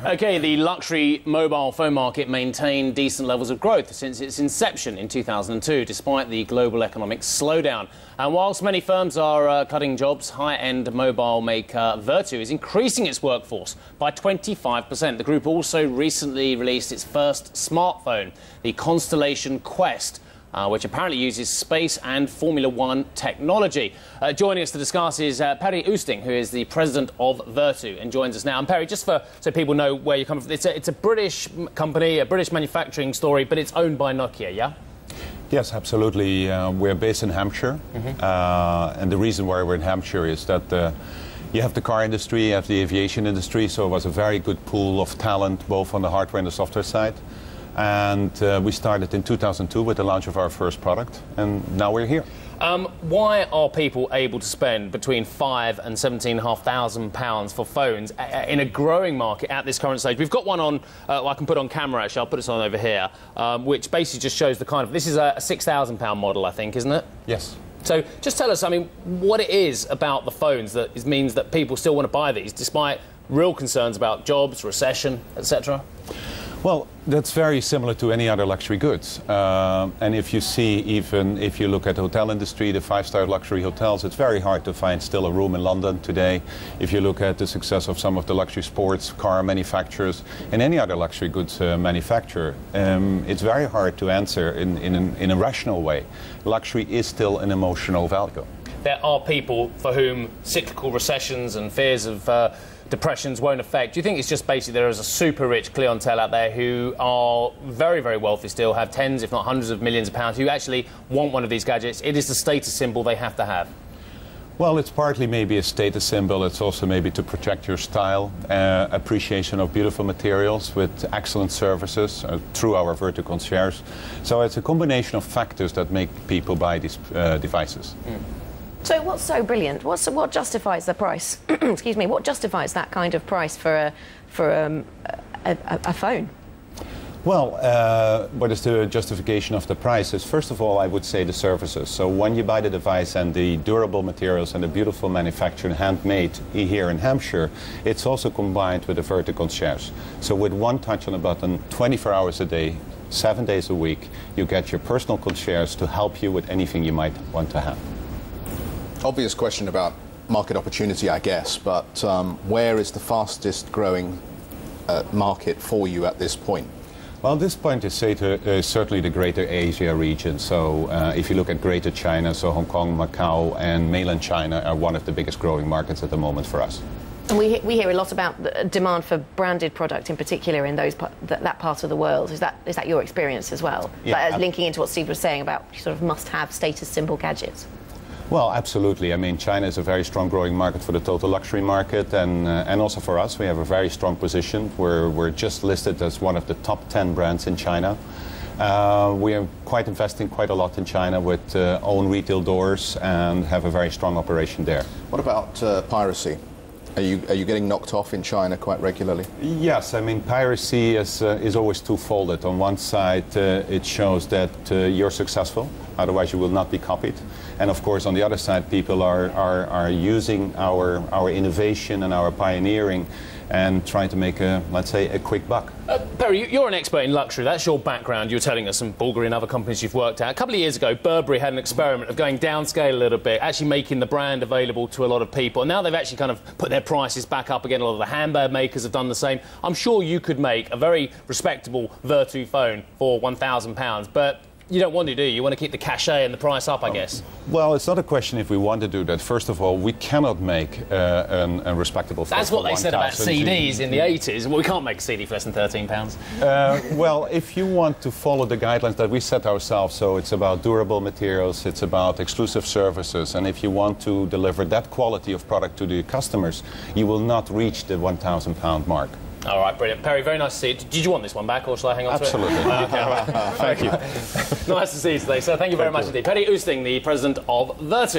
OK, the luxury mobile phone market maintained decent levels of growth since its inception in 2002, despite the global economic slowdown. And whilst many firms are cutting jobs, high-end mobile maker Vertu is increasing its workforce by 25%. The group also recently released its first smartphone, the Constellation Quest, which apparently uses space and Formula One technology. Joining us to discuss is Perry Oosting, who is the president of Vertu, and joins us now. And Perry, just so people know where you're coming from, it's a British company, a British manufacturing story, but it's owned by Nokia, yeah? Yes, absolutely. We're based in Hampshire, and the reason why we're in Hampshire is that you have the car industry, you have the aviation industry, so it was a very good pool of talent, both on the hardware and the software side. And we started in 2002 with the launch of our first product, and now we're here. Why are people able to spend between £5,000 and £17,500 for phones in a growing market at this current stage? We've got one on, I can put on camera actually, I'll put this on over here, which basically just shows the kind of, this is a £6,000 model, I think, isn't it? Yes. So just tell us, I mean, what it is about the phones that means that people still want to buy these, despite real concerns about jobs, recession, etc.? Well, that's very similar to any other luxury goods. And if you see, even if you look at the hotel industry, the five-star luxury hotels, it's very hard to find still a room in London today. If you look at the success of some of the luxury sports car manufacturers and any other luxury goods manufacturer, it's very hard to answer in a rational way. Luxury is still an emotional value. There are people for whom cyclical recessions and fears of depressions won't affect. Do you think it's just basically there is a super rich clientele out there who are very, very wealthy still, have tens if not hundreds of millions of pounds, who actually want one of these gadgets? It is the status symbol they have to have. Well, it's partly maybe a status symbol. It's also maybe to protect your style, appreciation of beautiful materials with excellent services through our Vertu Concierge. So it's a combination of factors that make people buy these devices. So what's so brilliant? What justifies the price? Excuse me. What justifies that kind of price for a phone? Well, what is the justification of the prices? First of all, I would say the services. So when you buy the device and the durable materials and the beautiful manufactured handmade here in Hampshire, it's also combined with the Vertu Concierge. So with one touch on a button, 24 hours a day, 7 days a week, you get your personal concierge to help you with anything you might want to have. Obvious question about market opportunity, I guess, but where is the fastest growing market for you at this point? Well, at this point, it's certainly the greater Asia region. So if you look at greater China, so Hong Kong, Macau, and mainland China are one of the biggest growing markets at the moment for us. And we hear a lot about the demand for branded product in particular in that part of the world. Is that your experience as well? Yeah, linking into what Steve was saying about sort of must-have status symbol gadgets. Well, absolutely. I mean, China is a very strong growing market for the total luxury market, and also for us. We have a very strong position. We're just listed as one of the top 10 brands in China. We are investing quite a lot in China with own retail doors and have a very strong operation there. What about piracy? Are you getting knocked off in China quite regularly? Yes, I mean, piracy is always twofold. On one side, it shows that you're successful, otherwise you will not be copied. And of course, on the other side, people are using our innovation and our pioneering and trying to make let's say, a quick buck. Perry, you're an expert in luxury. That's your background. You were telling us some Bulgari and other companies you've worked at. A couple of years ago, Burberry had an experiment of going downscale a little bit, actually making the brand available to a lot of people. And now they've actually kind of put their prices back up again. A lot of the handbag makers have done the same. I'm sure you could make a very respectable Vertu phone for £1,000, but you don't want to, do you? You want to keep the cachet and the price up, I guess. Well, it's not a question if we want to do that. First of all, we cannot make a respectable phone. That's what they said about CDs in the 80s. Well, we can't make a CD for less than £13. Well, if you want to follow the guidelines that we set ourselves, so it's about durable materials, it's about exclusive services, and if you want to deliver that quality of product to the customers, you will not reach the £1,000 mark. All right, brilliant. Perry, very nice to see you. Did you want this one back, or shall I hang on Absolutely. to it? Okay, all right. Thank you. Nice to see you today, sir. Thank you very much indeed. Perry Oosting, the president of Vertu.